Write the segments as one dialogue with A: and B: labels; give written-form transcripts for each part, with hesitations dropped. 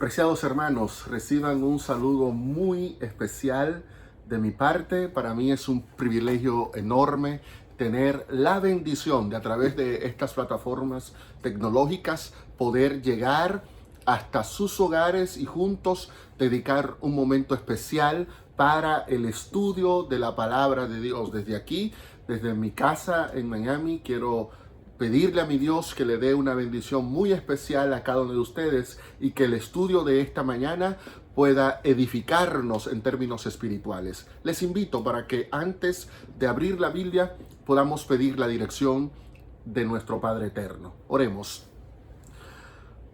A: Preciados hermanos, reciban un saludo muy especial de mi parte. Para mí es un privilegio enorme tener la bendición de a través de estas plataformas tecnológicas poder llegar hasta sus hogares y juntos dedicar un momento especial para el estudio de la palabra de Dios. Desde aquí, desde mi casa en Miami, quiero pedirle a mi Dios que le dé una bendición muy especial a cada uno de ustedes y que el estudio de esta mañana pueda edificarnos en términos espirituales. Les invito para que antes de abrir la Biblia podamos pedir la dirección de nuestro Padre Eterno. Oremos.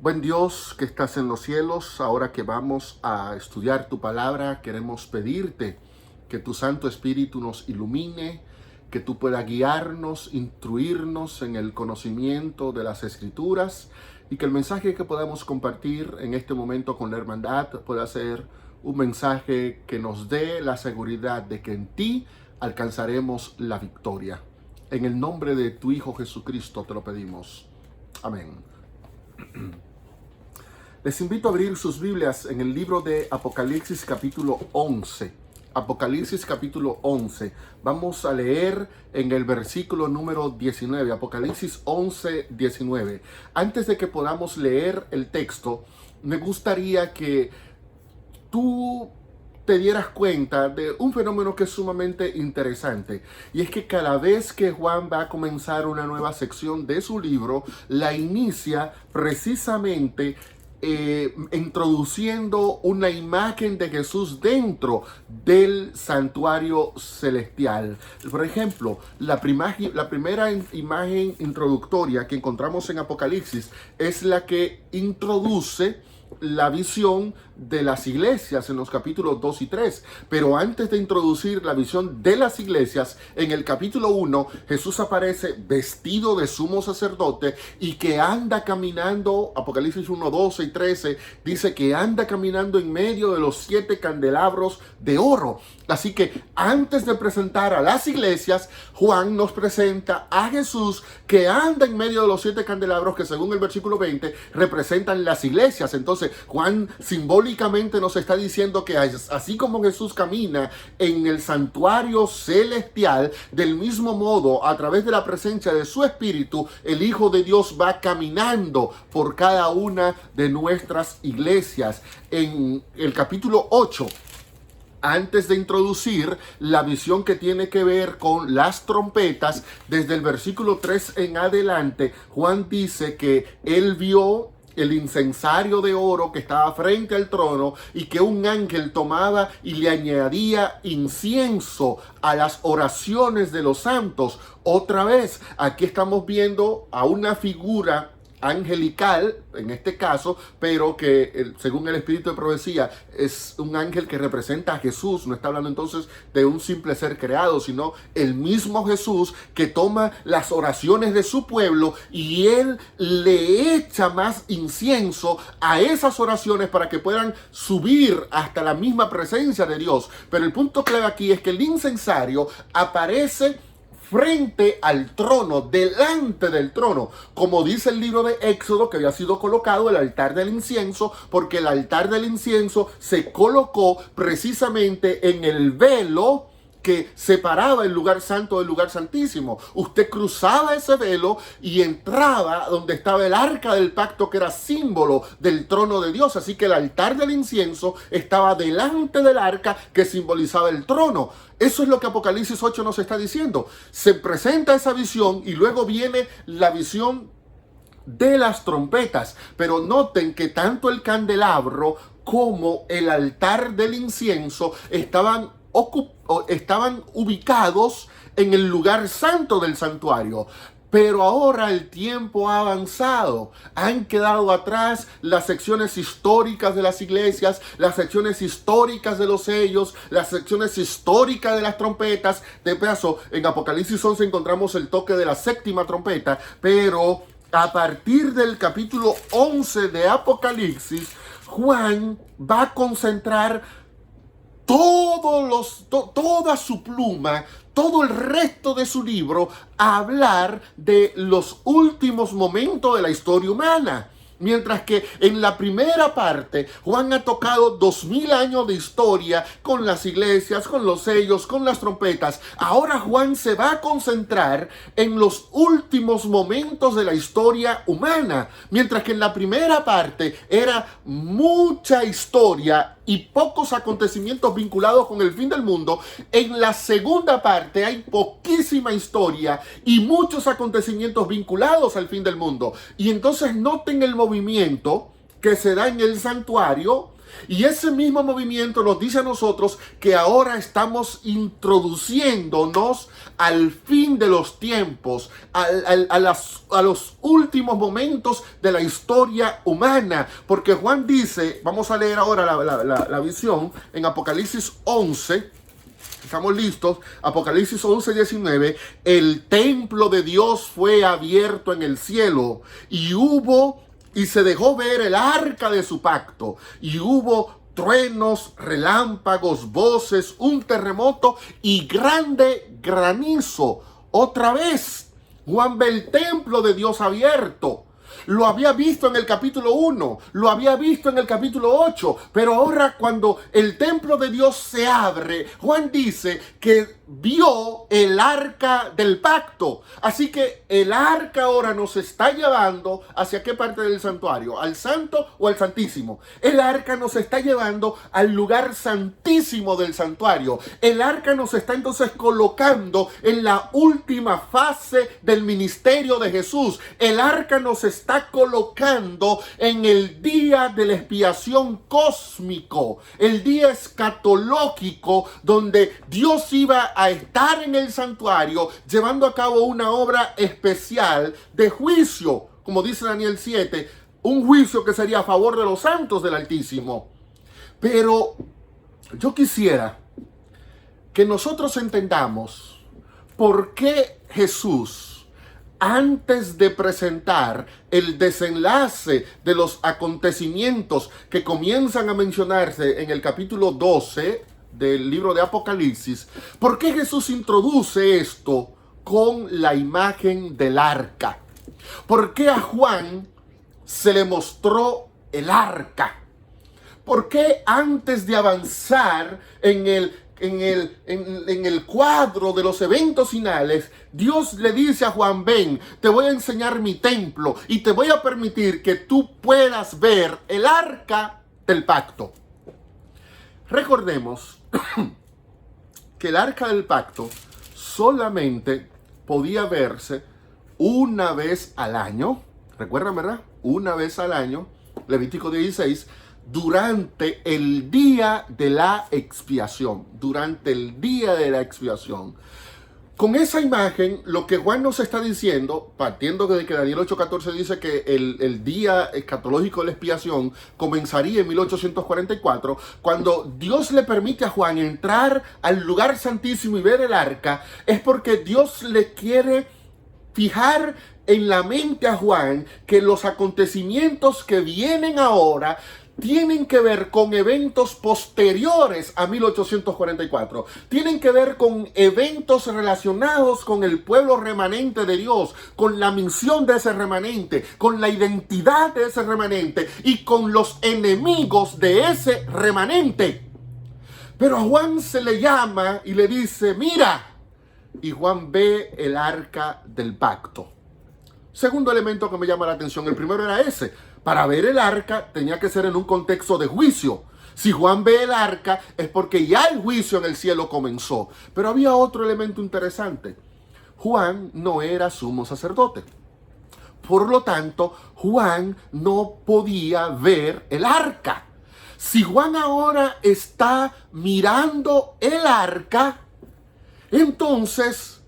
A: Buen Dios que estás en los cielos, ahora que vamos a estudiar tu palabra, queremos pedirte que tu Santo Espíritu nos ilumine, que tú puedas guiarnos, instruirnos en el conocimiento de las Escrituras y que el mensaje que podamos compartir en este momento con la hermandad pueda ser un mensaje que nos dé la seguridad de que en ti alcanzaremos la victoria. En el nombre de tu Hijo Jesucristo te lo pedimos. Amén. Les invito a abrir sus Biblias en el libro de Apocalipsis capítulo 11. Apocalipsis capítulo 11. Vamos a leer en el versículo número 19. Apocalipsis 11, 19. Antes de que podamos leer el texto, me gustaría que tú te dieras cuenta de un fenómeno que es sumamente interesante, y es que cada vez que Juan va a comenzar una nueva sección de su libro, la inicia precisamente introduciendo una imagen de Jesús dentro del santuario celestial. Por ejemplo, la primera imagen introductoria que encontramos en Apocalipsis es la que introduce la visión de las iglesias en los capítulos 2 y 3. Pero antes de introducir la visión de las iglesias, en el capítulo 1, Jesús aparece vestido de sumo sacerdote y que anda caminando. Apocalipsis 1, 12 y 13 dice que anda caminando en medio de los 7 candelabros de oro. Así que antes de presentar a las iglesias, Juan nos presenta a Jesús que anda en medio de los 7 candelabros que, según el versículo 20, representan las iglesias. Entonces Juan simbólicamente nos está diciendo que así como Jesús camina en el santuario celestial, del mismo modo, a través de la presencia de su Espíritu, el Hijo de Dios va caminando por cada una de nuestras iglesias. En el capítulo 8, antes de introducir la visión que tiene que ver con las trompetas, desde el versículo 3 en adelante, Juan dice que él vio el incensario de oro que estaba frente al trono y que un ángel tomaba y le añadía incienso a las oraciones de los santos. Otra vez, aquí estamos viendo a una figura angelical, en este caso, pero que según el espíritu de profecía es un ángel que representa a Jesús. No está hablando entonces de un simple ser creado, sino el mismo Jesús que toma las oraciones de su pueblo y él le echa más incienso a esas oraciones para que puedan subir hasta la misma presencia de Dios. Pero el punto clave aquí es que el incensario aparece frente al trono, delante del trono, como dice el libro de Éxodo, que había sido colocado el altar del incienso, porque el altar del incienso se colocó precisamente en el velo que separaba el lugar santo del lugar santísimo. Usted cruzaba ese velo y entraba donde estaba el arca del pacto, que era símbolo del trono de Dios. Así que el altar del incienso estaba delante del arca, que simbolizaba el trono. Eso es lo que Apocalipsis 8 nos está diciendo. Se presenta esa visión y luego viene la visión de las trompetas. Pero noten que tanto el candelabro como el altar del incienso estaban ubicados en el lugar santo del santuario. Pero ahora el tiempo ha avanzado. Han quedado atrás las secciones históricas de las iglesias, las secciones históricas de los sellos, las secciones históricas de las trompetas. De paso, en Apocalipsis 11 encontramos el toque de la 7ª trompeta, pero a partir del capítulo 11 de Apocalipsis, Juan va a concentrar toda su pluma, todo el resto de su libro, a hablar de los últimos momentos de la historia humana. Mientras que en la primera parte, Juan ha tocado 2000 años de historia con las iglesias, con los sellos, con las trompetas. Ahora Juan se va a concentrar en los últimos momentos de la historia humana. Mientras que en la primera parte era mucha historia y pocos acontecimientos vinculados con el fin del mundo, en la segunda parte hay poquísima historia y muchos acontecimientos vinculados al fin del mundo. Y entonces noten el movimiento que se da en el santuario, y ese mismo movimiento nos dice a nosotros que ahora estamos introduciéndonos al fin de los tiempos, a los últimos momentos de la historia humana. Porque Juan dice, vamos a leer ahora la visión en Apocalipsis 11, estamos listos, Apocalipsis 11, 19, el templo de Dios fue abierto en el cielo y se dejó ver el arca de su pacto, y hubo truenos, relámpagos, voces, un terremoto y grande granizo. Otra vez, Juan ve el templo de Dios abierto. Lo había visto en el capítulo 1, lo había visto en el capítulo 8, pero ahora cuando el templo de Dios se abre, Juan dice que vio el arca del pacto. Así que el arca ahora nos está llevando ¿hacia qué parte del santuario? ¿Al santo o al santísimo? El arca nos está llevando al lugar santísimo del santuario. El arca nos está entonces colocando en la última fase del ministerio de Jesús. El arca nos está colocando en el día de la expiación cósmico, el día escatológico, donde Dios iba a estar en el santuario llevando a cabo una obra especial de juicio, como dice Daniel 7, un juicio que sería a favor de los santos del Altísimo. Pero yo quisiera que nosotros entendamos por qué Jesús, antes de presentar el desenlace de los acontecimientos que comienzan a mencionarse en el capítulo 12 del libro de Apocalipsis, ¿por qué Jesús introduce esto con la imagen del arca? ¿Por qué a Juan se le mostró el arca? ¿Por qué antes de avanzar en el cuadro de los eventos finales, Dios le dice a Juan: ven, te voy a enseñar mi templo y te voy a permitir que tú puedas ver el arca del pacto? Recordemos que el arca del pacto solamente podía verse una vez al año. ¿Recuerdan, verdad? Una vez al año, Levítico 16, durante el día de la expiación. Durante el día de la expiación. Con esa imagen, lo que Juan nos está diciendo, partiendo de que Daniel 8:14 dice que el día escatológico de la expiación comenzaría en 1844, cuando Dios le permite a Juan entrar al lugar santísimo y ver el arca, es porque Dios le quiere fijar en la mente a Juan que los acontecimientos que vienen ahora tienen que ver con eventos posteriores a 1844. Tienen que ver con eventos relacionados con el pueblo remanente de Dios, con la misión de ese remanente, con la identidad de ese remanente y con los enemigos de ese remanente. Pero a Juan se le llama y le dice: mira. Y Juan ve el arca del pacto. Segundo elemento que me llama la atención, el primero era ese. Para ver el arca tenía que ser en un contexto de juicio. Si Juan ve el arca es porque ya el juicio en el cielo comenzó. Pero había otro elemento interesante. Juan no era sumo sacerdote. Por lo tanto, Juan no podía ver el arca. Si Juan ahora está mirando el arca, entonces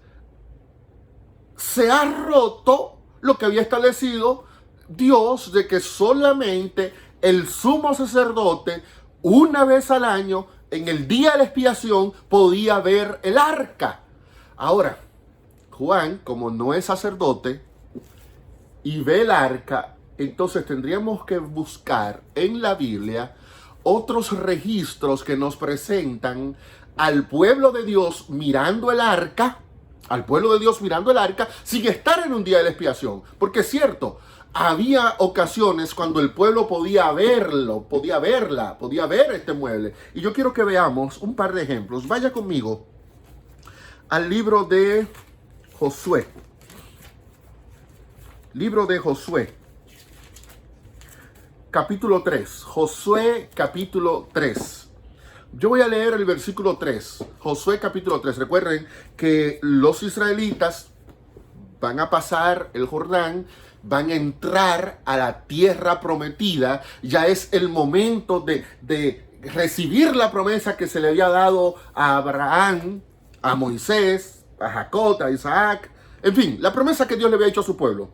A: se ha roto lo que había establecido Dios, de que solamente el sumo sacerdote, una vez al año, en el día de la expiación, podía ver el arca. Ahora, Juan, como no es sacerdote y ve el arca, entonces tendríamos que buscar en la Biblia otros registros que nos presentan al pueblo de Dios mirando el arca, sin estar en un día de la expiación. Porque es cierto, había ocasiones cuando el pueblo podía verlo, podía ver este mueble. Y yo quiero que veamos un par de ejemplos. Vaya conmigo al libro de Josué. Libro de Josué, capítulo 3. Josué, capítulo 3. Yo voy a leer el versículo 3. Josué, capítulo 3. Recuerden que los israelitas van a pasar el Jordán, van a entrar a la tierra prometida. Ya es el momento de recibir la promesa que se le había dado a Abraham, a Moisés, a Jacob, a Isaac. En fin, la promesa que Dios le había hecho a su pueblo.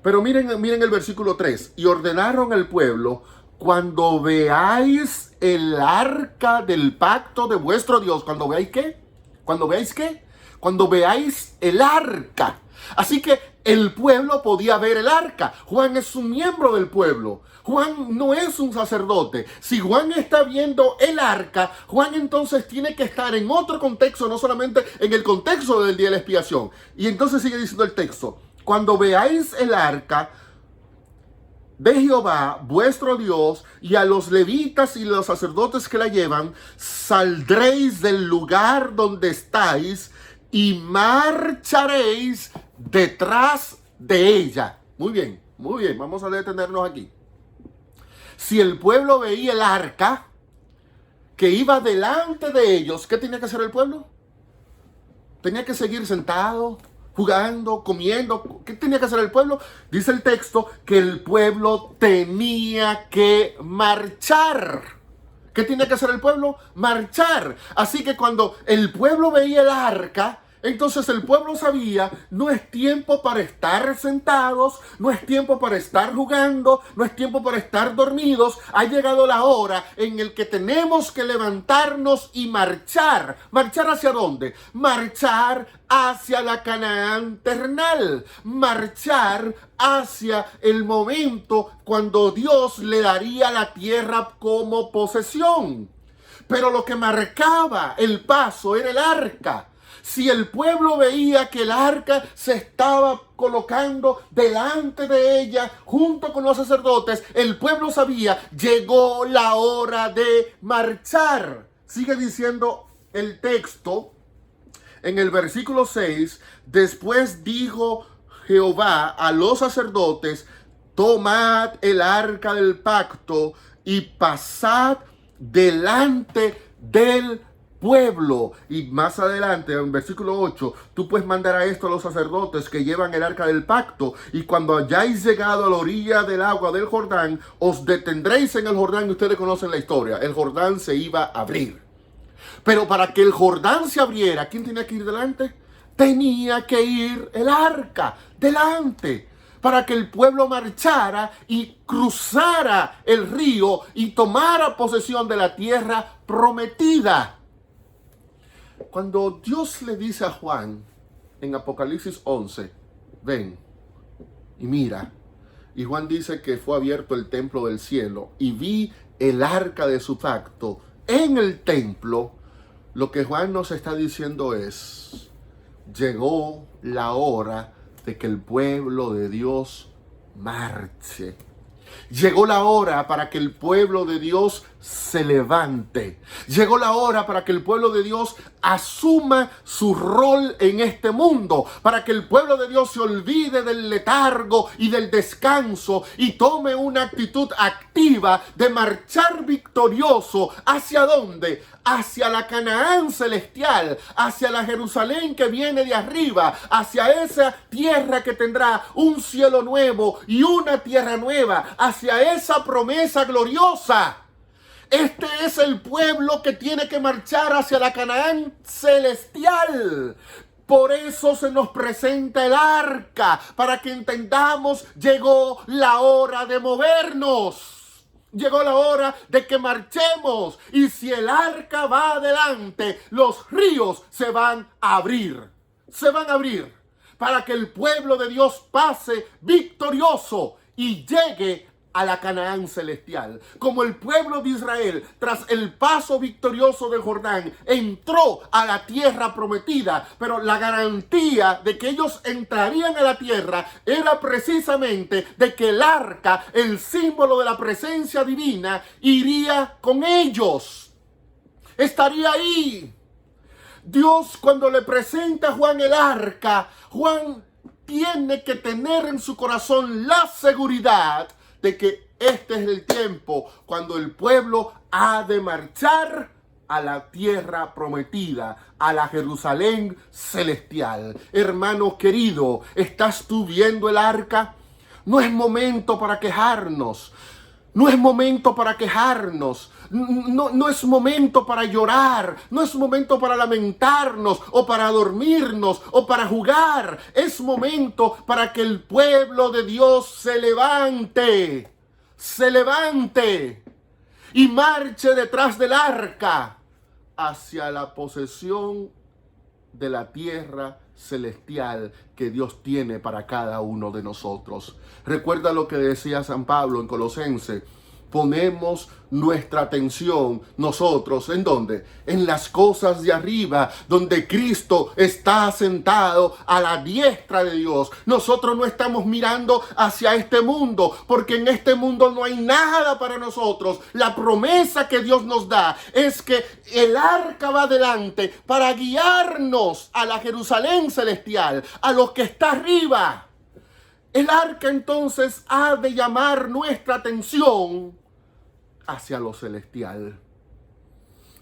A: Pero miren el versículo 3. Y ordenaron al pueblo: cuando veáis el arca del pacto de vuestro Dios. ¿Cuando veáis qué? ¿Cuando veáis qué? Cuando veáis el arca. Así que el pueblo podía ver el arca. Juan es un miembro del pueblo. Juan no es un sacerdote. Si Juan está viendo el arca, Juan entonces tiene que estar en otro contexto, no solamente en el contexto del día de la expiación. Y entonces sigue diciendo el texto: cuando veáis el arca de Jehová, vuestro Dios, y a los levitas y los sacerdotes que la llevan, saldréis del lugar donde estáis y marcharéis detrás de ella. Muy bien, vamos a detenernos aquí. Si el pueblo veía el arca que iba delante de ellos, ¿qué tenía que hacer el pueblo? Tenía que seguir sentado, jugando, comiendo. ¿Qué tenía que hacer el pueblo? Dice el texto que el pueblo tenía que marchar. ¿Qué tenía que hacer el pueblo? Marchar. Así que cuando el pueblo veía el arca, entonces el pueblo sabía: no es tiempo para estar sentados, no es tiempo para estar jugando, no es tiempo para estar dormidos. Ha llegado la hora en el que tenemos que levantarnos y marchar. ¿Marchar hacia dónde? Marchar hacia la Canaán terrenal. Marchar hacia el momento cuando Dios le daría la tierra como posesión. Pero lo que marcaba el paso era el arca. Si el pueblo veía que el arca se estaba colocando delante de ella junto con los sacerdotes, el pueblo sabía: llegó la hora de marchar. Sigue diciendo el texto en el versículo 6: después dijo Jehová a los sacerdotes: tomad el arca del pacto y pasad delante del pueblo. Y más adelante, en versículo 8, tú puedes mandar a esto a los sacerdotes que llevan el arca del pacto, y cuando hayáis llegado a la orilla del agua del Jordán, os detendréis en el Jordán. Y ustedes conocen la historia: el Jordán se iba a abrir. Pero para que el Jordán se abriera, ¿quién tenía que ir delante? Tenía que ir el arca delante, para que el pueblo marchara y cruzara el río y tomara posesión de la tierra prometida. Cuando Dios le dice a Juan en Apocalipsis 11, ven y mira, y Juan dice que fue abierto el templo del cielo y vi el arca de su pacto en el templo, lo que Juan nos está diciendo es: llegó la hora de que el pueblo de Dios marche. Llegó la hora para que el pueblo de Dios se levante. Llegó la hora para que el pueblo de Dios asuma su rol en este mundo, para que el pueblo de Dios se olvide del letargo y del descanso y tome una actitud activa de marchar victorioso. ¿Hacia dónde? Hacia la Canaán celestial, hacia la Jerusalén que viene de arriba, hacia esa tierra que tendrá un cielo nuevo y una tierra nueva, hacia esa promesa gloriosa. Este es el pueblo que tiene que marchar hacia la Canaán celestial. Por eso se nos presenta el arca, para que entendamos: llegó la hora de movernos. Llegó la hora de que marchemos. Y si el arca va adelante, los ríos se van a abrir. Se van a abrir para que el pueblo de Dios pase victorioso y llegue a la Canaán celestial. Como el pueblo de Israel, tras el paso victorioso del Jordán, entró a la tierra prometida, pero la garantía de que ellos entrarían a la tierra era precisamente de que el arca, el símbolo de la presencia divina, iría con ellos. Estaría ahí. Dios, cuando le presenta a Juan el arca, Juan tiene que tener en su corazón la seguridad de que este es el tiempo cuando el pueblo ha de marchar a la tierra prometida, a la Jerusalén celestial. Hermano querido, ¿estás tú viendo el arca? No es momento para quejarnos. No es momento para quejarnos, no es momento para llorar, no es momento para lamentarnos o para dormirnos o para jugar. Es momento para que el pueblo de Dios se levante y marche detrás del arca hacia la posesión de la tierra celestial que Dios tiene para cada uno de nosotros. Recuerda lo que decía San Pablo en Colosenses. Ponemos nuestra atención nosotros, ¿en dónde? En las cosas de arriba, donde Cristo está sentado a la diestra de Dios. Nosotros no estamos mirando hacia este mundo, porque en este mundo no hay nada para nosotros. La promesa que Dios nos da es que el arca va adelante para guiarnos a la Jerusalén celestial, a lo que está arriba. El arca entonces ha de llamar nuestra atención hacia lo celestial,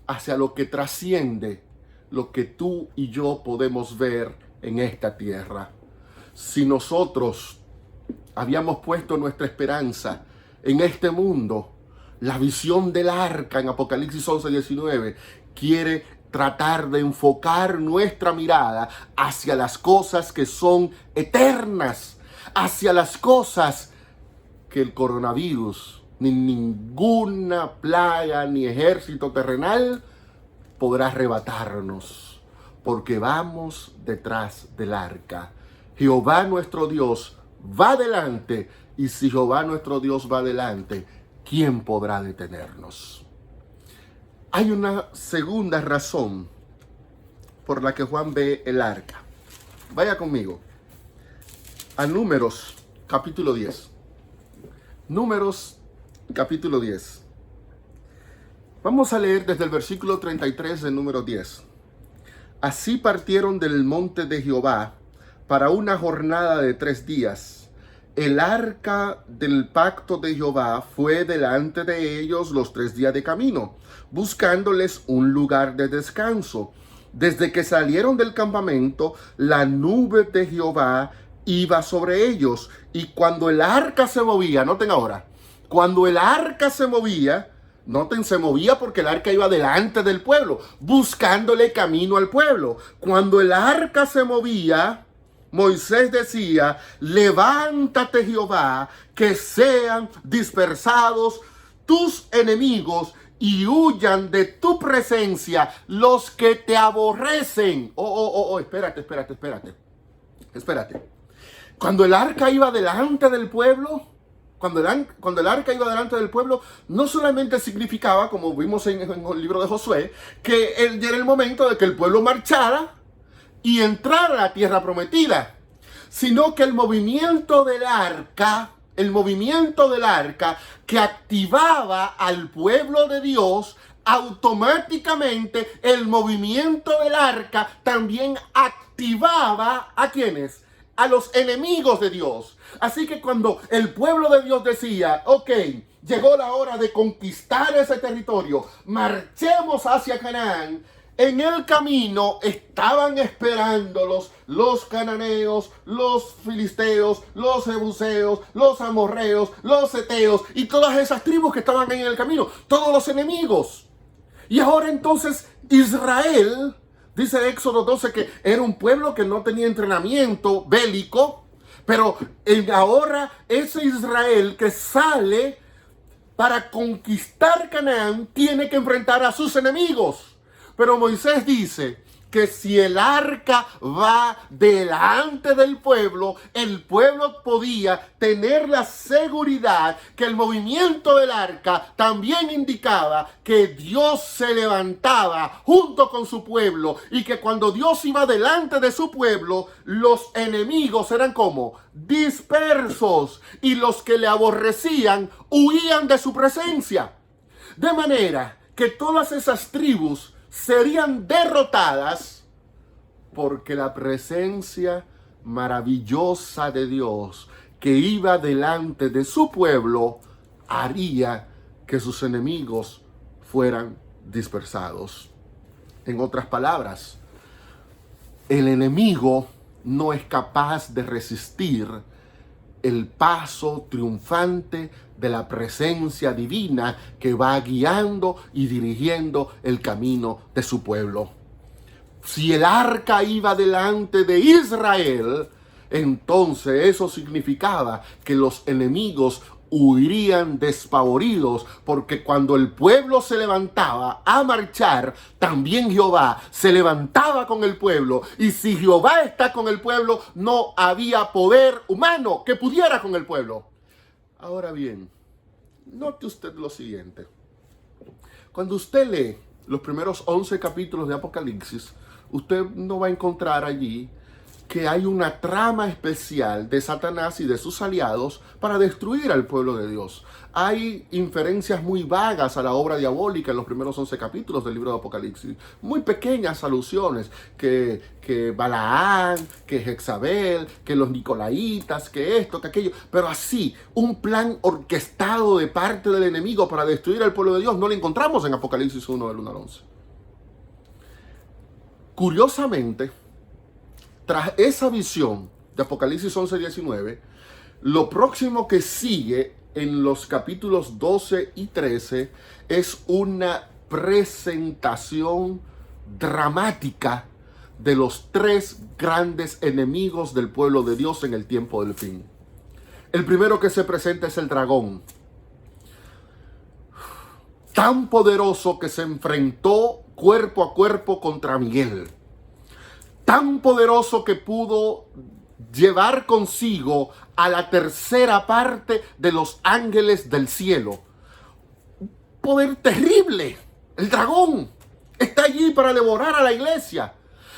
A: hacia lo que trasciende lo que tú y yo podemos ver en esta tierra. Si nosotros habíamos puesto nuestra esperanza en este mundo, la visión del arca en Apocalipsis 11:19 quiere tratar de enfocar nuestra mirada hacia las cosas que son eternas, hacia las cosas que el coronavirus, ni ninguna plaga, ni ejército terrenal podrá arrebatarnos, porque vamos detrás del arca. Jehová nuestro Dios va adelante, y si Jehová nuestro Dios va adelante, ¿quién podrá detenernos? Hay una segunda razón por la que Juan ve el arca. Vaya conmigo a Números capítulo 10. Números capítulo 10. Vamos a leer desde el versículo 33 de Números 10. Así partieron del monte de Jehová para una jornada de 3 días. El arca del pacto de Jehová fue delante de ellos los 3 días de camino, buscándoles un lugar de descanso. Desde que salieron del campamento, la nube de Jehová iba sobre ellos, y cuando el arca se movía, noten ahora, cuando el arca se movía, noten, se movía porque el arca iba delante del pueblo, buscándole camino al pueblo. Cuando el arca se movía, Moisés decía: levántate, Jehová, que sean dispersados tus enemigos y huyan de tu presencia los que te aborrecen. Espérate. Cuando el arca iba delante del pueblo, cuando el arca iba delante del pueblo, no solamente significaba, como vimos en el libro de Josué, que era el momento de que el pueblo marchara y entrara a la tierra prometida, sino que el movimiento del arca que activaba al pueblo de Dios, automáticamente el movimiento del arca también activaba ¿a quiénes? A los enemigos de Dios. Así que cuando el pueblo de Dios decía: ok, llegó la hora de conquistar ese territorio, marchemos hacia Canaán, en el camino estaban esperándolos los cananeos, los filisteos, los jebuseos, los amorreos, los heteos y todas esas tribus que estaban en el camino, todos los enemigos. Y ahora entonces Israel, dice Éxodo 12 que era un pueblo que no tenía entrenamiento bélico, pero ahora ese Israel que sale para conquistar Canaán tiene que enfrentar a sus enemigos. Pero Moisés dice: que si el arca va delante del pueblo, el pueblo podía tener la seguridad que el movimiento del arca también indicaba que Dios se levantaba junto con su pueblo y que cuando Dios iba delante de su pueblo, los enemigos eran como dispersos y los que le aborrecían huían de su presencia. De manera que todas esas tribus serían derrotadas porque la presencia maravillosa de Dios que iba delante de su pueblo haría que sus enemigos fueran dispersados. En otras palabras, el enemigo no es capaz de resistir el paso triunfante de la presencia divina que va guiando y dirigiendo el camino de su pueblo. Si el arca iba delante de Israel, entonces eso significaba que los enemigos huirían despavoridos, porque cuando el pueblo se levantaba a marchar, también Jehová se levantaba con el pueblo, y si Jehová está con el pueblo, no había poder humano que pudiera con el pueblo. Ahora bien, note usted lo siguiente. Cuando usted lee los primeros 11 capítulos de Apocalipsis, usted no va a encontrar allí que hay una trama especial de Satanás y de sus aliados para destruir al pueblo de Dios. Hay inferencias muy vagas a la obra diabólica en los primeros 11 capítulos del libro de Apocalipsis. Muy pequeñas alusiones, que Balaán, que Jezabel, que los Nicolaitas, que esto, que aquello. Pero así, un plan orquestado de parte del enemigo para destruir al pueblo de Dios no lo encontramos en Apocalipsis 1, del 1 al 11. Curiosamente, tras esa visión de Apocalipsis 11:19, lo próximo que sigue en los capítulos 12 y 13 es una presentación dramática de los tres grandes enemigos del pueblo de Dios en el tiempo del fin. El primero que se presenta es el dragón, tan poderoso que se enfrentó cuerpo a cuerpo contra Miguel. Tan poderoso que pudo llevar consigo a la tercera parte de los ángeles del cielo. Un poder terrible. El dragón está allí para devorar a la iglesia.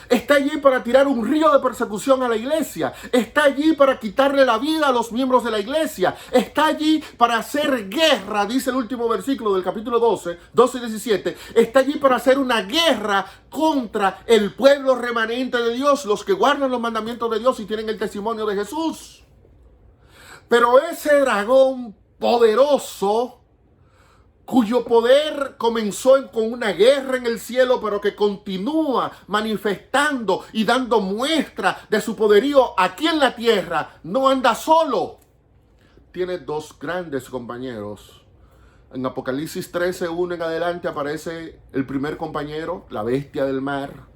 A: Está allí para tirar un río de persecución a la iglesia. Está allí para quitarle la vida a los miembros de la iglesia. Está allí para hacer guerra, dice el último versículo del capítulo 12 y 17. Está allí para hacer una guerra contra el pueblo remanente de Dios, los que guardan los mandamientos de Dios y tienen el testimonio de Jesús. Pero ese dragón poderoso, cuyo poder comenzó con una guerra en el cielo, pero que continúa manifestando y dando muestra de su poderío aquí en la tierra, no anda solo. Tiene dos grandes compañeros. En Apocalipsis 13:1 en adelante aparece el primer compañero, la bestia del mar.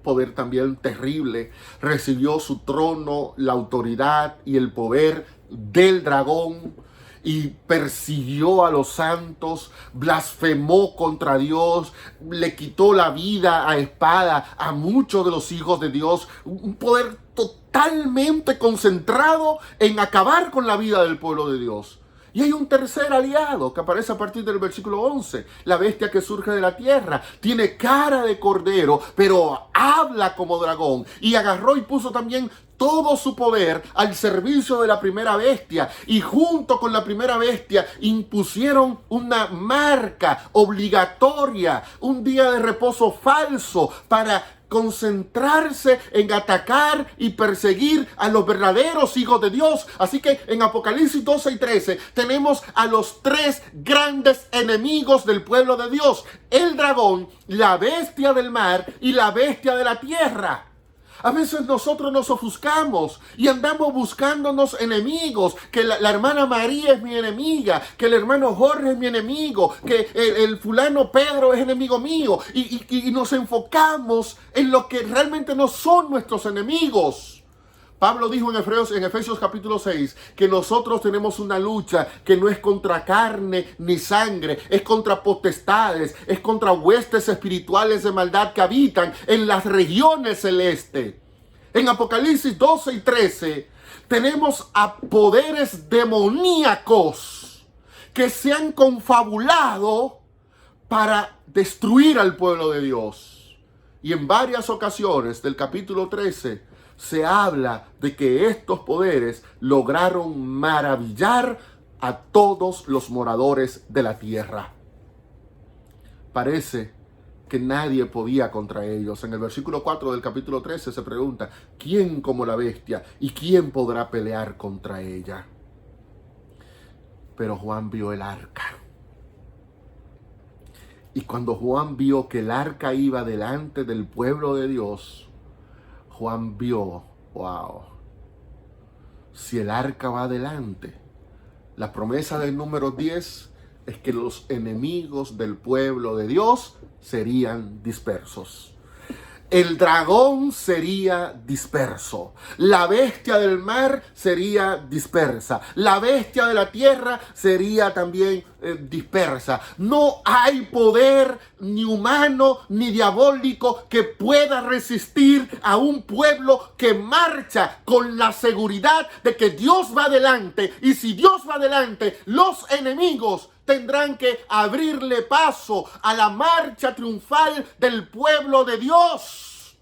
A: Poder también terrible. Recibió su trono, la autoridad y el poder del dragón, y persiguió a los santos, blasfemó contra Dios, le quitó la vida a espada a muchos de los hijos de Dios. Un poder totalmente concentrado en acabar con la vida del pueblo de Dios. Y hay un tercer aliado que aparece a partir del versículo 11. La bestia que surge de la tierra. Tiene cara de cordero, pero habla como dragón. Y agarró y puso también todo su poder al servicio de la primera bestia. Y junto con la primera bestia impusieron una marca obligatoria. Un día de reposo falso para concentrarse en atacar y perseguir a los verdaderos hijos de Dios. Así que en Apocalipsis 12 y 13 tenemos a los tres grandes enemigos del pueblo de Dios: el dragón, la bestia del mar y la bestia de la tierra. A veces nosotros nos ofuscamos y andamos buscándonos enemigos, que la hermana María es mi enemiga, que el hermano Jorge es mi enemigo, que el fulano Pedro es enemigo mío, y nos enfocamos en lo que realmente no son nuestros enemigos. Pablo dijo en Efesios capítulo 6 que nosotros tenemos una lucha que no es contra carne ni sangre, es contra potestades, es contra huestes espirituales de maldad que habitan en las regiones celestes. En Apocalipsis 12 y 13 tenemos a poderes demoníacos que se han confabulado para destruir al pueblo de Dios. Y en varias ocasiones del capítulo 13 se habla de que estos poderes lograron maravillar a todos los moradores de la tierra. Parece que nadie podía contra ellos. En el versículo 4 del capítulo 13 se pregunta, ¿quién como la bestia? ¿Y quién podrá pelear contra ella? Pero Juan vio el arca. Y cuando Juan vio que el arca iba delante del pueblo de Dios, Juan vio, wow, si el arca va adelante, la promesa del número 10 es que los enemigos del pueblo de Dios serían dispersos. El dragón sería disperso. La bestia del mar sería dispersa. La bestia de la tierra sería también dispersa. No hay poder ni humano ni diabólico que pueda resistir a un pueblo que marcha con la seguridad de que Dios va adelante. Y si Dios va adelante, los enemigos tendrán que abrirle paso a la marcha triunfal del pueblo de Dios.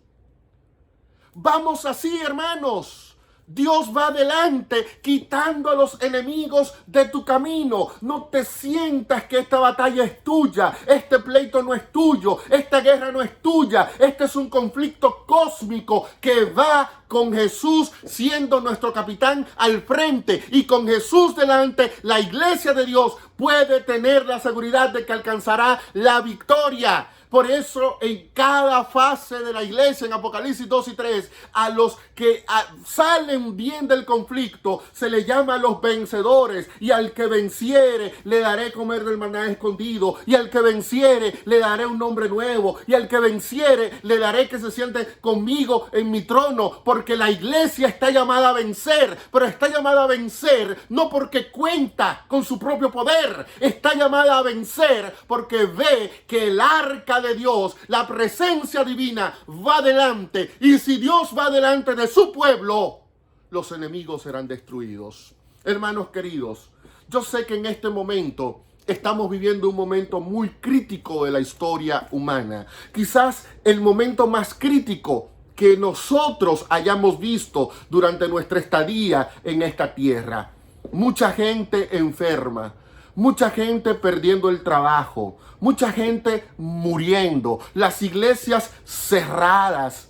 A: Vamos así, hermanos. Dios va adelante, quitando a los enemigos de tu camino. No te sientas que esta batalla es tuya. Este pleito no es tuyo. Esta guerra no es tuya. Este es un conflicto cósmico que va con Jesús siendo nuestro capitán al frente. Y con Jesús delante, la iglesia de Dios puede tener la seguridad de que alcanzará la victoria. Por eso en cada fase de la iglesia, en Apocalipsis 2 y 3, a los que salen bien del conflicto se le llama a los vencedores. Y al que venciere le daré comer del maná escondido. Y al que venciere le daré un nombre nuevo. Y al que venciere le daré que se siente conmigo en mi trono. Porque la iglesia está llamada a vencer. Pero está llamada a vencer no porque cuenta con su propio poder. Está llamada a vencer porque ve que el arca de Dios, la presencia divina, va adelante. Y si Dios va delante de su pueblo, los enemigos serán destruidos. Hermanos queridos, yo sé que en este momento estamos viviendo un momento muy crítico de la historia humana. Quizás el momento más crítico que nosotros hayamos visto durante nuestra estadía en esta tierra. Mucha gente enferma. Mucha gente perdiendo el trabajo, mucha gente muriendo, las iglesias cerradas.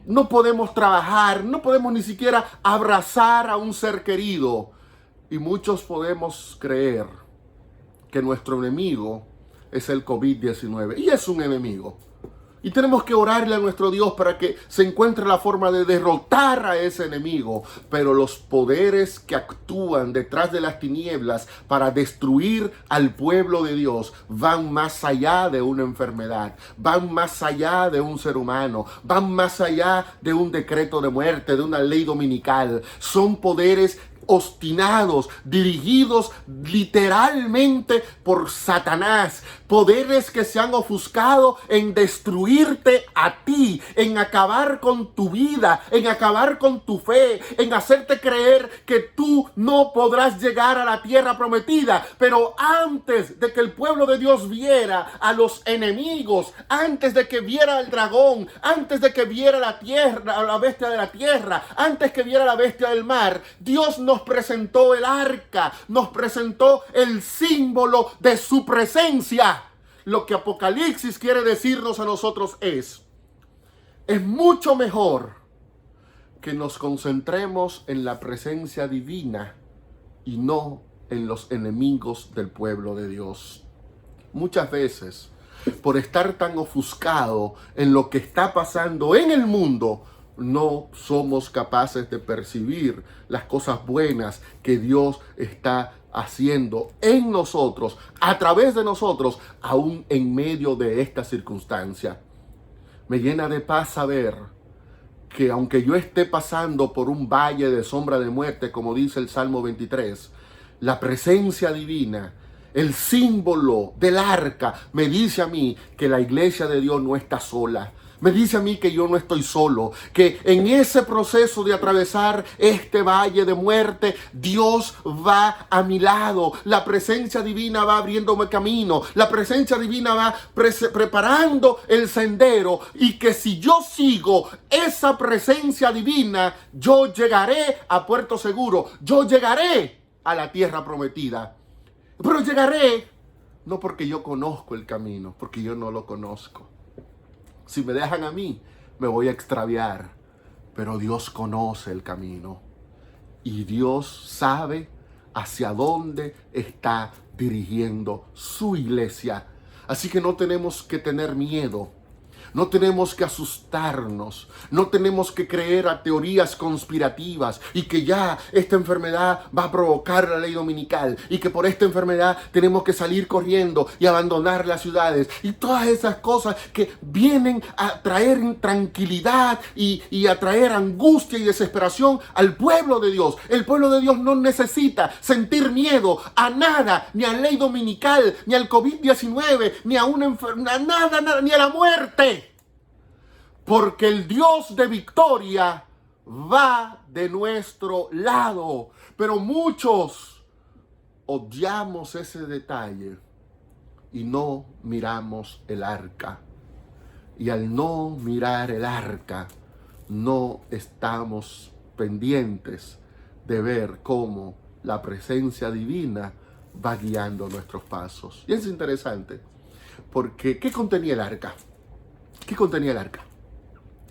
A: No podemos trabajar, no podemos ni siquiera abrazar a un ser querido. Y muchos podemos creer que nuestro enemigo es el COVID-19. Y es un enemigo. Y tenemos que orarle a nuestro Dios para que se encuentre la forma de derrotar a ese enemigo. Pero los poderes que actúan detrás de las tinieblas para destruir al pueblo de Dios van más allá de una enfermedad, van más allá de un ser humano, van más allá de un decreto de muerte, de una ley dominical. Son poderes obstinados, dirigidos literalmente por Satanás, poderes que se han ofuscado en destruirte a ti, en acabar con tu vida, en acabar con tu fe, en hacerte creer que tú no podrás llegar a la tierra prometida. Pero antes de que el pueblo de Dios viera a los enemigos, antes de que viera al dragón, antes de que viera la tierra, la bestia de la tierra, antes que viera la bestia del mar, Dios nos presentó el arca, nos presentó el símbolo de su presencia. Lo que Apocalipsis quiere decirnos a nosotros es mucho mejor que nos concentremos en la presencia divina y no en los enemigos del pueblo de Dios. Muchas veces, por estar tan ofuscado en lo que está pasando en el mundo, no somos capaces de percibir las cosas buenas que Dios está haciendo en nosotros, a través de nosotros, aún en medio de esta circunstancia. Me llena de paz saber que aunque yo esté pasando por un valle de sombra de muerte, como dice el Salmo 23, la presencia divina, el símbolo del arca, me dice a mí que la iglesia de Dios no está sola. Me dice a mí que yo no estoy solo, que en ese proceso de atravesar este valle de muerte, Dios va a mi lado. La presencia divina va abriéndome camino. La presencia divina va preparando el sendero. Y que si yo sigo esa presencia divina, yo llegaré a puerto seguro. Yo llegaré a la tierra prometida. Pero llegaré no porque yo conozco el camino, porque yo no lo conozco. Si me dejan a mí, me voy a extraviar. Pero Dios conoce el camino. Y Dios sabe hacia dónde está dirigiendo su iglesia. Así que no tenemos que tener miedo. No tenemos que asustarnos, no tenemos que creer a teorías conspirativas y que ya esta enfermedad va a provocar la ley dominical y que por esta enfermedad tenemos que salir corriendo y abandonar las ciudades y todas esas cosas que vienen a traer intranquilidad y a traer angustia y desesperación al pueblo de Dios. El pueblo de Dios no necesita sentir miedo a nada, ni a la ley dominical, ni al COVID-19, ni a una enfermedad, nada, ni a la muerte. Porque el Dios de victoria va de nuestro lado. Pero muchos odiamos ese detalle y no miramos el arca. Y al no mirar el arca, no estamos pendientes de ver cómo la presencia divina va guiando nuestros pasos. Y es interesante, porque ¿qué contenía el arca? ¿Qué contenía el arca?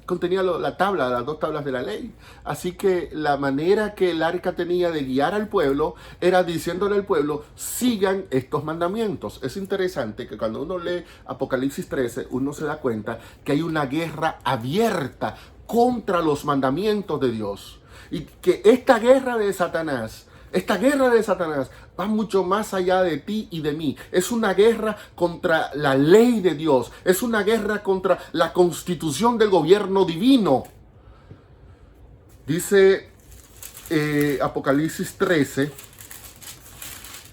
A: Contenía la tabla, las dos tablas de la ley. Así que la manera que el arca tenía de guiar al pueblo era diciéndole al pueblo, sigan estos mandamientos. Es interesante que cuando uno lee Apocalipsis 13, uno se da cuenta que hay una guerra abierta contra los mandamientos de Dios. Y que esta guerra de Satanás va mucho más allá de ti y de mí. Es una guerra contra la ley de Dios. Es una guerra contra la constitución del gobierno divino. Dice Apocalipsis 13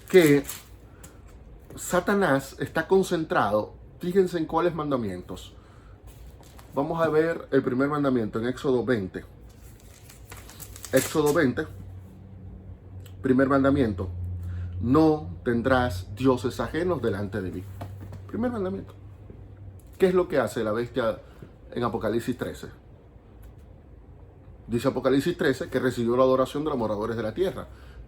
A: que Satanás está concentrado. Fíjense en cuáles mandamientos. Vamos a ver el primer mandamiento en Éxodo 20. Éxodo 20. Primer mandamiento, no tendrás dioses ajenos delante de mí. Primer mandamiento. ¿Qué es lo que hace la bestia en Apocalipsis 13? Dice Apocalipsis 13 que recibió la adoración de los moradores de la tierra.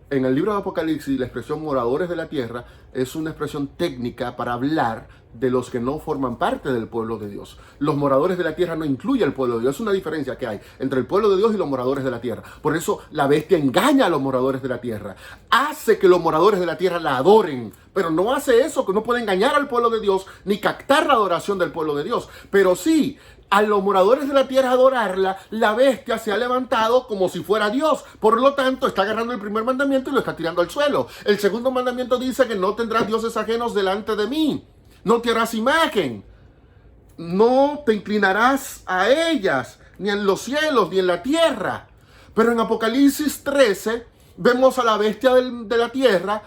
A: En el libro de Apocalipsis, la expresión moradores de la tierra es una expresión técnica para hablar de los que no forman parte del pueblo de Dios. Los moradores de la tierra no incluye al pueblo de Dios. Es una diferencia que hay entre el pueblo de Dios y los moradores de la tierra. Por eso la bestia engaña a los moradores de la tierra. Hace que los moradores de la tierra la adoren. Pero no hace eso, que no puede engañar al pueblo de Dios ni captar la adoración del pueblo de Dios. Pero sí, a los moradores de la tierra adorarla, la bestia se ha levantado como si fuera Dios. Por lo tanto, está agarrando el primer mandamiento y lo está tirando al suelo. El segundo mandamiento dice que no tendrás dioses ajenos delante de mí. No te harás imagen. No te inclinarás a ellas, ni en los cielos, ni en la tierra. Pero en Apocalipsis 13 vemos a la bestia de la tierra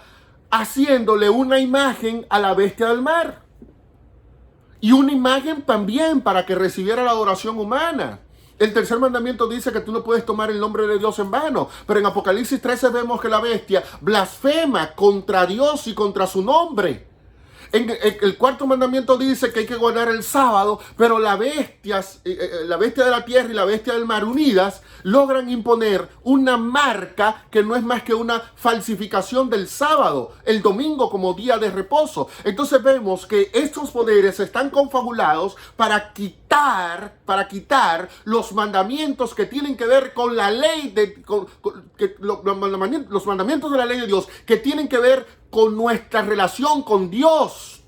A: haciéndole una imagen a la bestia del mar. Y una imagen también para que recibiera la adoración humana. El tercer mandamiento dice que tú no puedes tomar el nombre de Dios en vano. Pero en Apocalipsis 13 vemos que la bestia blasfema contra Dios y contra su nombre. En el cuarto mandamiento dice que hay que guardar el sábado, pero la bestia de la tierra y la bestia del mar unidas logran imponer una marca que no es más que una falsificación del sábado, el domingo como día de reposo. Entonces vemos que estos poderes están confabulados para quitar los mandamientos que tienen que ver con la ley, los mandamientos de la ley de Dios, que tienen que ver con nuestra relación con Dios.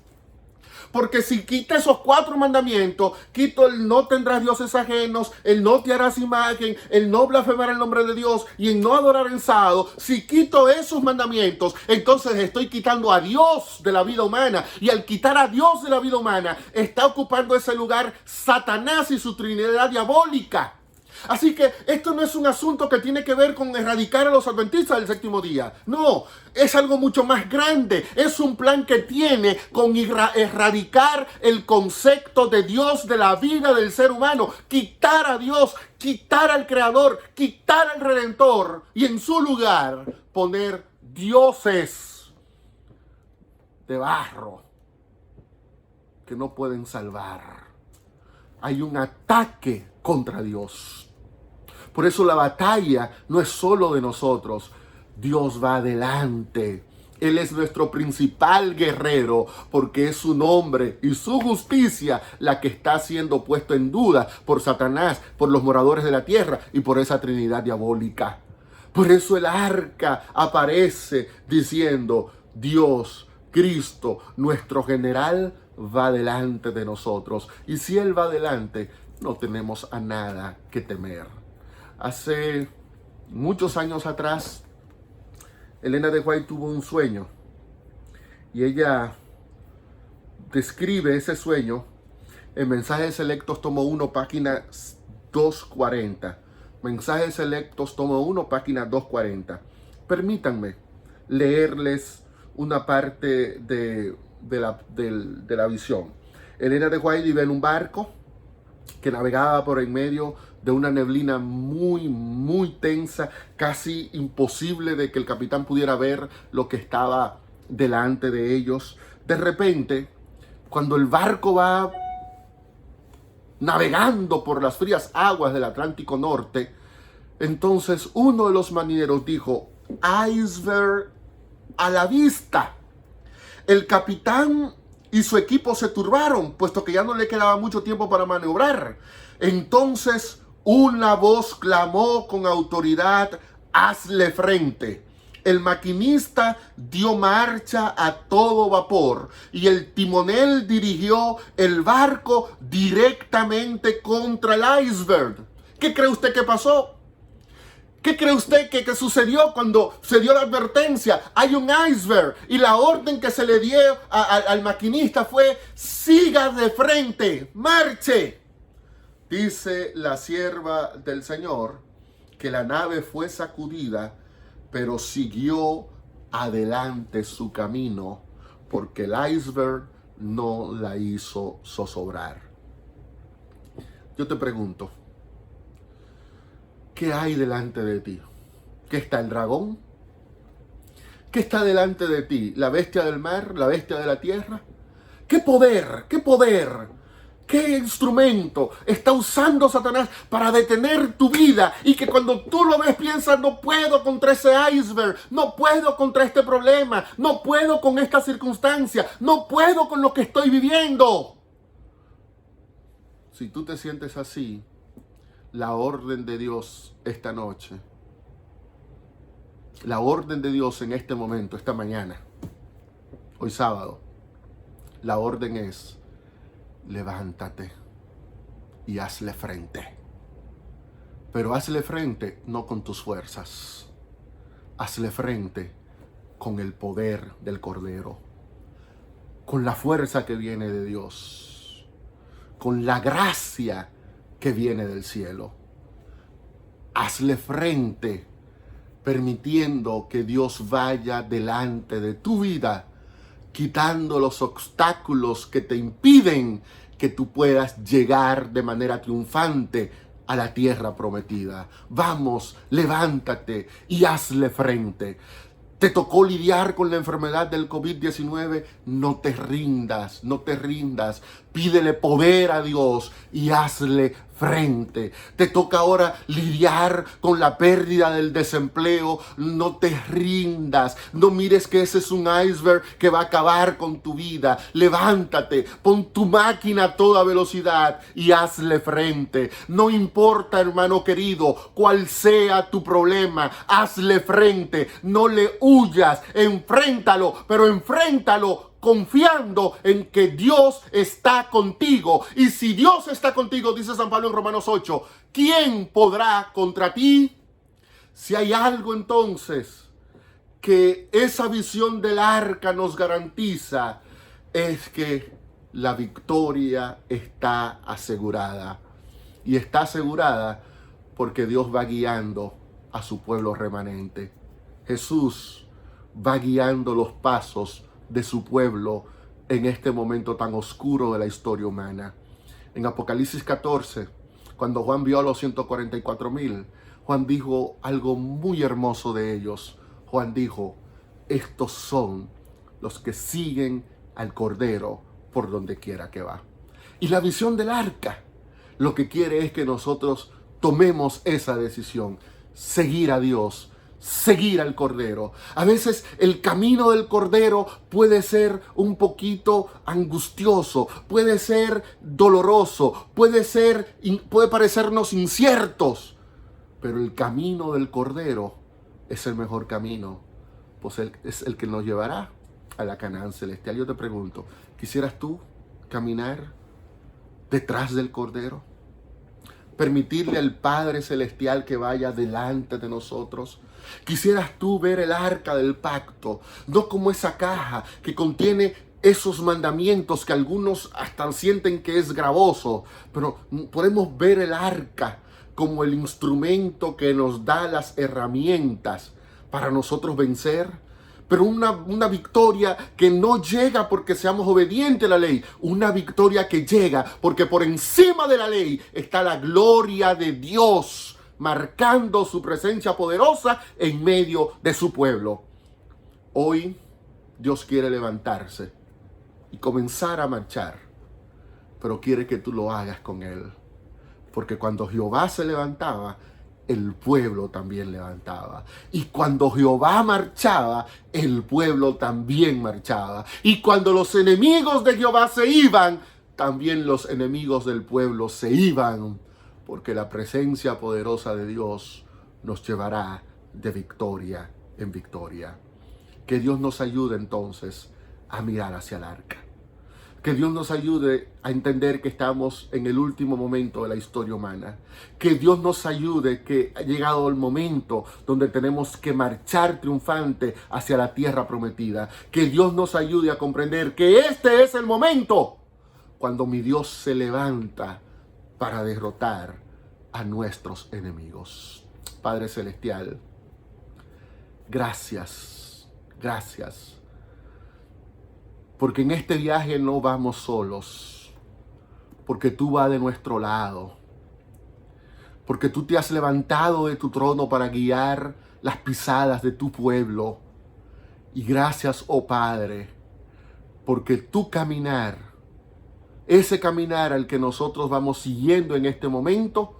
A: Porque si quita esos 4 mandamientos, quito el no tendrás dioses ajenos, el no te harás imagen, el no blasfemar el nombre de Dios y el no adorar en sábado, si quito esos mandamientos, entonces estoy quitando a Dios de la vida humana. Y al quitar a Dios de la vida humana, está ocupando ese lugar Satanás y su trinidad diabólica. Así que esto no es un asunto que tiene que ver con erradicar a los adventistas del séptimo día. No, es algo mucho más grande. Es un plan que tiene con erradicar el concepto de Dios de la vida del ser humano. Quitar a Dios, quitar al Creador, quitar al Redentor y en su lugar poner dioses de barro que no pueden salvar. Hay un ataque contra Dios. Por eso la batalla no es solo de nosotros. Dios va adelante. Él es nuestro principal guerrero porque es su nombre y su justicia la que está siendo puesto en duda por Satanás, por los moradores de la tierra y por esa Trinidad diabólica. Por eso el arca aparece diciendo: Dios, Cristo, nuestro general, va delante de nosotros. Y si Él va delante, no tenemos a nada que temer. Hace muchos años atrás, Elena de White tuvo un sueño. Y ella describe ese sueño en Mensajes Selectos, tomo 1, página 240. Mensajes Selectos, tomo 1, página 240. Permítanme leerles una parte de la visión. Elena de White iba en un barco que navegaba por en medio de una neblina muy tensa, casi imposible de que el capitán pudiera ver lo que estaba delante de ellos. De repente, cuando el barco va navegando por las frías aguas del Atlántico Norte, entonces uno de los marineros dijo: iceberg a la vista. El capitán y su equipo se turbaron, puesto que ya no le quedaba mucho tiempo para maniobrar. Entonces una voz clamó con autoridad: hazle frente. El maquinista dio marcha a todo vapor y el timonel dirigió el barco directamente contra el iceberg. ¿Qué cree usted que pasó? ¿Qué cree usted que sucedió cuando se dio la advertencia? Hay un iceberg y la orden que se le dio al maquinista fue: siga de frente, marche. Dice la sierva del Señor que la nave fue sacudida, pero siguió adelante su camino porque el iceberg no la hizo zozobrar. Yo te pregunto, ¿qué hay delante de ti? ¿Qué está el dragón? ¿Qué está delante de ti? ¿La bestia del mar? ¿La bestia de la tierra? ¿Qué poder? ¿Qué poder? ¿Qué instrumento está usando Satanás para detener tu vida? Y que cuando tú lo ves piensas: no puedo contra ese iceberg, no puedo contra este problema, no puedo con esta circunstancia, no puedo con lo que estoy viviendo. Si tú te sientes así, la orden de Dios esta noche, la orden de Dios en este momento, esta mañana, hoy sábado, la orden es: levántate y hazle frente. Pero hazle frente no con tus fuerzas, hazle frente con el poder del Cordero, con la fuerza que viene de Dios, con la gracia que viene del cielo. Hazle frente permitiendo que Dios vaya delante de tu vida, quitando los obstáculos que te impiden que tú puedas llegar de manera triunfante a la tierra prometida. Vamos, levántate y hazle frente. ¿Te tocó lidiar con la enfermedad del COVID-19? No te rindas, no te rindas. Pídele poder a Dios y hazle frente. Te toca ahora lidiar con la pérdida del desempleo. No te rindas. No mires que ese es un iceberg que va a acabar con tu vida. Levántate, pon tu máquina a toda velocidad y hazle frente. No importa, hermano querido, cuál sea tu problema, hazle frente. No le huyas, enfréntalo, pero enfréntalo confiando en que Dios está contigo. Y si Dios está contigo, dice San Pablo en Romanos 8, ¿quién podrá contra ti? Si hay algo entonces que esa visión del arca nos garantiza, es que la victoria está asegurada. Y está asegurada porque Dios va guiando a su pueblo remanente. Jesús va guiando los pasos de su pueblo en este momento tan oscuro de la historia humana. En Apocalipsis 14, cuando Juan vio a los 144,000, Juan dijo algo muy hermoso de ellos. Juan dijo: estos son los que siguen al Cordero por donde quiera que va. Y la visión del arca lo que quiere es que nosotros tomemos esa decisión, seguir a Dios, seguir al Cordero. A veces el camino del Cordero puede ser un poquito angustioso, puede ser doloroso, puede parecernos inciertos, pero el camino del Cordero es el mejor camino, pues es el que nos llevará a la Canaán celestial. Yo te pregunto, ¿quisieras tú caminar detrás del Cordero? Permitirle al Padre Celestial que vaya delante de nosotros. ¿Quisieras tú ver el arca del pacto? No como esa caja que contiene esos mandamientos que algunos hasta sienten que es gravoso, pero podemos ver el arca como el instrumento que nos da las herramientas para nosotros vencer. Pero una victoria que no llega porque seamos obedientes a la ley. Una victoria que llega porque por encima de la ley está la gloria de Dios, marcando su presencia poderosa en medio de su pueblo. Hoy Dios quiere levantarse y comenzar a marchar, pero quiere que tú lo hagas con Él. Porque cuando Jehová se levantaba, el pueblo también levantaba. Y cuando Jehová marchaba, el pueblo también marchaba. Y cuando los enemigos de Jehová se iban, también los enemigos del pueblo se iban. Porque la presencia poderosa de Dios nos llevará de victoria en victoria. Que Dios nos ayude entonces a mirar hacia el arca. Que Dios nos ayude a entender que estamos en el último momento de la historia humana. Que Dios nos ayude que ha llegado el momento donde tenemos que marchar triunfante hacia la tierra prometida. Que Dios nos ayude a comprender que este es el momento cuando mi Dios se levanta para derrotar a nuestros enemigos. Padre Celestial, gracias, gracias. Porque en este viaje no vamos solos, porque tú vas de nuestro lado, porque tú te has levantado de tu trono para guiar las pisadas de tu pueblo. Y gracias, oh Padre, porque tu caminar, ese caminar al que nosotros vamos siguiendo en este momento,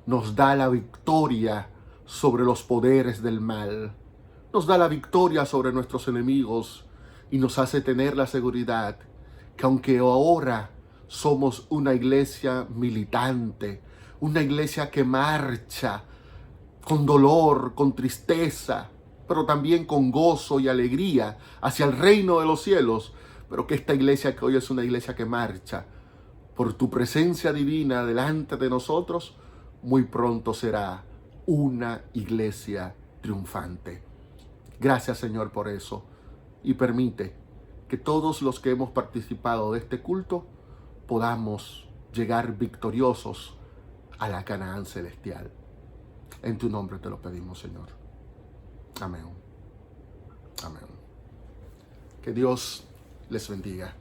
A: nos da la victoria sobre los poderes del mal, nos da la victoria sobre nuestros enemigos, y nos hace tener la seguridad que aunque ahora somos una iglesia militante, una iglesia que marcha con dolor, con tristeza, pero también con gozo y alegría hacia el reino de los cielos, pero que esta iglesia que hoy es una iglesia que marcha por tu presencia divina delante de nosotros, muy pronto será una iglesia triunfante. Gracias, Señor, por eso. Y permite que todos los que hemos participado de este culto podamos llegar victoriosos a la Canaán celestial. En tu nombre te lo pedimos, Señor. Amén. Amén. Que Dios les bendiga.